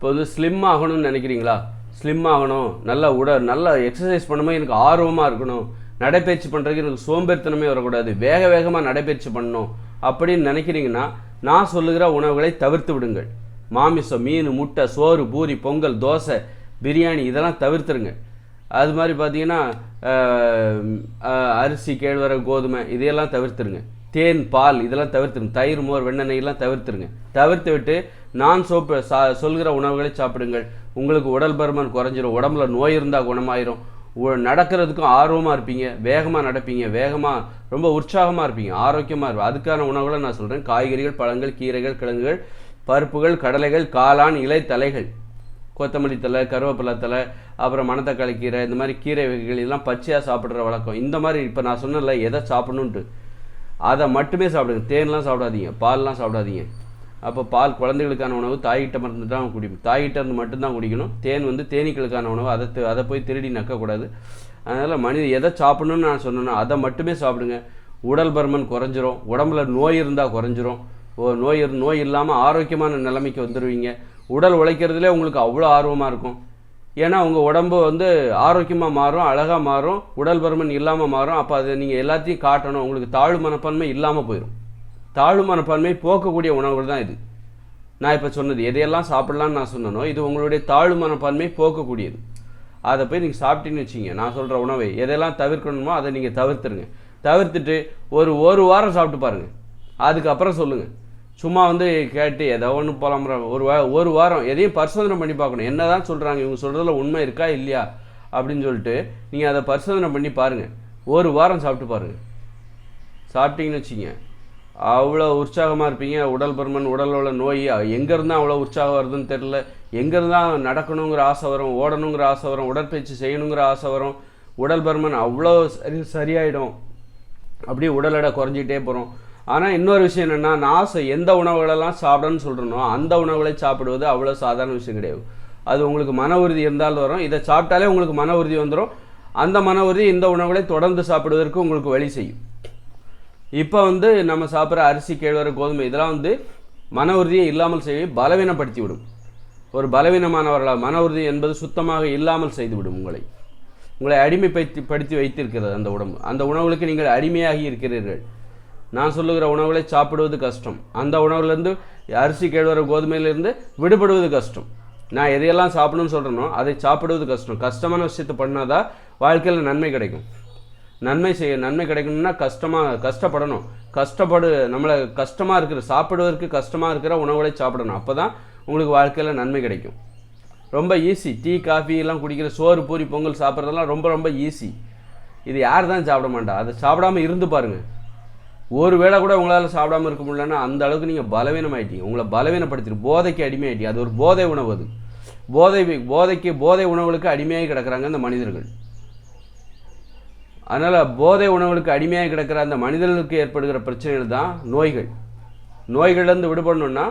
இப்போ வந்து ஸ்லிம் ஆகணும்னு நினைக்கிறீங்களா? ஸ்லிம் ஆகணும், நல்லா எக்ஸசைஸ் பண்ணும்போது எனக்கு ஆர்வமாக இருக்கணும், நடைப்பயிற்சி பண்ணுறதுக்கு எனக்கு சோம்பேறித்தனமே வரக்கூடாது, வேகமாக நடைப்பயிற்சி பண்ணணும் அப்படின்னு நினைக்கிறீங்கன்னா நான் சொல்லுகிற உணவுகளை தவிர்த்து விடுங்கள். மாமிசம், மீன், முட்டை, சோறு, பூரி, பொங்கல், தோசை, பிரியாணி இதெல்லாம் தவிர்த்துருங்க. அது மாதிரி பார்த்தீங்கன்னா அரிசி, கேழ்வரகு, கோதுமை இதையெல்லாம் தவிர்த்துருங்க. தேன், பால் இதெல்லாம் தவிர்த்துருங்க. தயிர், மோர், வெண்ணெய்லாம் தவிர்த்துருங்க. தவிர்த்து விட்டு நான் சொல்கிற உணவுகளை சாப்பிடுங்கள். உங்களுக்கு உடல் பருமன் குறைஞ்சிரும், உடம்புல நோய் இருந்தால் குணமாயிரும், நடக்கிறதுக்கும் ஆர்வமாக இருப்பீங்க, வேகமாக நடப்பீங்க, ரொம்ப உற்சாகமாக இருப்பீங்க, ஆரோக்கியமாக இருப்பீங்க. அதுக்கான உணவுகளை நான் சொல்கிறேன். காய்கறிகள், பழங்கள், கீரைகள், கிழங்குகள், பருப்புகள், கடலைகள், காளான், இலை தலைகள், கொத்தமல்லி தலை, கருவேப்பிலை தலை, அப்புறம் மணத்தக்காளி கீரை, இந்த மாதிரி கீரை வகைகள் இதெல்லாம் பச்சையாக சாப்பிட்ற வழக்கம். இந்த மாதிரி இப்போ நான் சொன்னல எதை சாப்பிடணுன்ட்டு அதை மட்டுமே சாப்பிடுங்க. தேன்லாம் சாப்பிடாதீங்க, பால்லாம் சாப்பிடாதீங்க. அப்போ பால் குழந்தைகளுக்கான உணவு, தாய்கிட்ட மருந்து தான் குடிக்கணும், தாய்கிட்ட இருந்து மட்டும்தான் குடிக்கணும். தேன் வந்து தேனீக்களுக்கான உணவு, அதை போய் திருடி நக்கக்கூடாது. அதனால் எதை சாப்பிடணும்னு நான் சொன்னேன்னா அதை மட்டுமே சாப்பிடுங்க. உடல் பருமன் குறைஞ்சிரும், உடம்புல நோய் இருந்தால் குறைஞ்சிரும், நோய் இல்லாமல் ஆரோக்கியமான நிலைமைக்கு வந்துடுவீங்க. உடல் உழைக்கிறதுலே உங்களுக்கு அவ்வளோ ஆர்வமாக இருக்கும். ஏன்னா உங்கள் உடம்பு வந்து ஆரோக்கியமாக மாறும், அழகாக மாறும், உடல் பருமன் இல்லாமல் மாறும். அப்போ அதை நீங்கள் எல்லாத்தையும் காட்டணும். உங்களுக்கு தாழ்வு மனப்பான்மை இல்லாமல் போயிடும். தாழ்வு மனப்பான்மை போக்கக்கூடிய உணவுகள் தான் இது. நான் இப்போ சொன்னது எதையெல்லாம் சாப்பிட்லான்னு நான் சொன்னனோ இது உங்களுடைய தாழ்வு மனப்பான்மை போக்கக்கூடியது. அதை போய் நீங்கள் சாப்பிட்டீங்கன்னு வச்சிங்க, நான் சொல்கிற உணவை எதெல்லாம் தவிர்க்கணுமோ அதை நீங்கள் தவிர்த்துருங்க. தவிர்த்துட்டு ஒரு வாரம் சாப்பிட்டு பாருங்கள். அதுக்கப்புறம் சொல்லுங்கள். சும்மா வந்து கேட்டு ஏதோ ஒன்று போகலாம்ற ஒரு வாரம் எதையும் பரிசோதனை பண்ணி பார்க்கணும். என்ன தான் சொல்கிறாங்க, இவங்க சொல்கிறதுல உண்மை இருக்கா இல்லையா அப்படின்னு சொல்லிட்டு நீங்கள் அதை பரிசோதனை பண்ணி பாருங்கள். ஒரு வாரம் சாப்பிட்டு பாருங்கள். சாப்பிட்டீங்கன்னு வச்சிங்க அவ்வளோ உற்சாகமாக இருப்பீங்க. உடல் பருமன், உடலோட நோய் எங்கேருந்தான் அவ்வளோ உற்சாகம் வருதுன்னு தெரில. எங்கேருந்தான் நடக்கணுங்கிற ஆசை வரும், ஓடணுங்கிற ஆசை வரும், உடற்பயிற்சி செய்யணுங்கிற ஆசை வரும். உடல் பருமன் அவ்வளோ சரியாயிடும். அப்படியே உடல் எடை குறைஞ்சிக்கிட்டே போகிறோம். ஆனால் இன்னொரு விஷயம் என்னென்னா, நான் எந்த உணவுகளெல்லாம் சாப்பிடணும்னு சொல்கிறேனோ அந்த உணவுகளை சாப்பிடுவது அவ்வளோ சாதாரண விஷயம் கிடையாது. அது உங்களுக்கு மன உறுதி இருந்தாலும் வரும். இதை சாப்பிட்டாலே உங்களுக்கு மன உறுதி வந்துடும். அந்த மன உறுதி இந்த உணவுகளை தொடர்ந்து சாப்பிடுவதற்கு உங்களுக்கு வழி செய்யும். இப்போ வந்து நம்ம சாப்பிட்ற அரிசி, கேழ்வரகு, கோதுமை இதெல்லாம் வந்து மன உறுதியை இல்லாமல் செய்ய பலவீனப்படுத்தி விடும். ஒரு பலவீனமானவர்களாக மன உறுதி என்பது சுத்தமாக இல்லாமல் செய்துவிடும். உங்களை அடிமைப்படுத்தி வைத்திருக்கிறது அந்த உடம்பு. அந்த உணவுகளுக்கு நீங்கள் அடிமையாகி இருக்கிறீர்கள். நான் சொல்லுகிற உணவுகளை சாப்பிடுவது கஷ்டம். அந்த உணவுலேருந்து அரிசி, கேழ்வரகு, கோதுமையிலேருந்து விடுபடுவது கஷ்டம். நான் எதையெல்லாம் சாப்பிடணும்னு சொல்கிறேனோ அதை சாப்பிடுவது கஷ்டம். கஷ்டமான விஷயத்தை பண்ணால் தான் வாழ்க்கையில் நன்மை கிடைக்கும். நன்மை கிடைக்கணும்னா கஷ்டப்படணும். நம்மளை கஷ்டமாக இருக்கிற சாப்பிடுவதற்கு கஷ்டமாக இருக்கிற உணவுகளை சாப்பிடணும். அப்போ தான் உங்களுக்கு வாழ்க்கையில் நன்மை கிடைக்கும். ரொம்ப ஈஸி. டீ, காஃபி எல்லாம் குடிக்கிற, சோறு, பூரி, பொங்கல் சாப்பிட்றதெல்லாம் ரொம்ப ஈஸி. இது யார் தான் சாப்பிட மாட்டா? அதை சாப்பிடாமல் இருந்து பாருங்கள். ஒரு வேளை கூட உங்களால் சாப்பிடாமல் இருக்க முடியலன்னா அந்த அளவுக்கு நீங்கள் பலவீனமாயிட்டீங்க. உங்களை பலவீனப்படுத்திட்டு போதைக்கு அடிமையாயிட்டீங்க. அது ஒரு போதை உணவு. அது போதை உணவுகளுக்கு அடிமையாகி கிடக்கிறாங்க இந்த மனிதர்கள். அதனால் போதை உணவுகளுக்கு அடிமையாக கிடக்கிற அந்த மனிதர்களுக்கு ஏற்படுகிற பிரச்சனைகள் தான் நோய்கள்லேருந்து விடுபடணுன்னா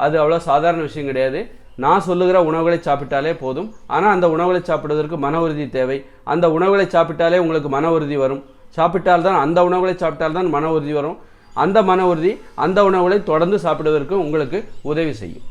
அது அவ்வளோ சாதாரண விஷயம் கிடையாது. நான் சொல்லுகிற உணவுகளை சாப்பிட்டாலே போதும். ஆனால் அந்த உணவுகளை சாப்பிடுவதற்கு மன உறுதி தேவை. அந்த உணவுகளை சாப்பிட்டாலே உங்களுக்கு மன உறுதி வரும். அந்த உணவுகளை சாப்பிட்டால்தான் மன உறுதி வரும். அந்த மன உறுதி அந்த உணவுகளை தொடர்ந்து சாப்பிடுவதற்கு உங்களுக்கு உதவி செய்யும்.